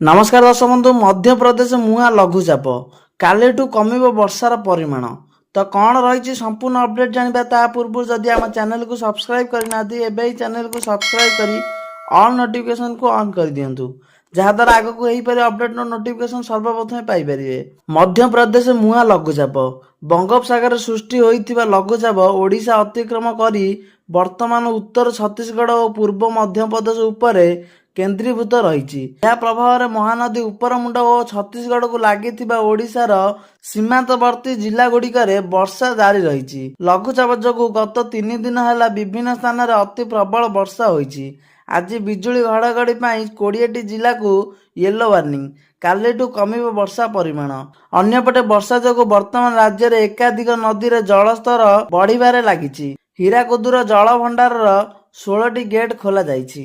नमस्कार दर्शक बंधु मध्य प्रदेश मुहां लघुचाप कालीठू कमिब वर्षार परिमाण तो कौन रही संपूर्ण अपडेट जाना ता पूर्व जदि आम चैनल को सब्सक्राइब करना एवं चैनल को सब्सक्राइब करी ऑल नोटिफिकेशन को ऑन कर दिंतु जहाद्वारा आगक अपडेट नोटिफिकेशन सर्वप्रथम पाइपर। मध्य प्रदेश मुहां लघुचाप बंगोपसागर सृष्टि होता लघुचाप ओडिशा अतिक्रम कर वर्तमान उत्तर छत्तीसगढ़ और पूर्व मध्य प्रदेश उपर केन्द्रीभूत रही। प्रभाव में महानदी उपरमुंड और छत्तीसगढ़ को लगी ओडिशार सीमांतवर्ती जिला गुड़िकर वर्षा जारी रही। लघुचाप जो गत 3 दिन है विभिन्न स्थान में अति प्रबल वर्षा होती। आज बिजुली घड़घड़ी 20टी जिला को येलो वार्निंग कालीठू कमिब वर्षा परिमाण। अन्यपटे वर्षा जो वर्तमान राज्य में एकाधिक नदी जलस्तर बढ़िबारे लगी। हीराकुदर जल भंडार 16टी गेट खोल जाइछि।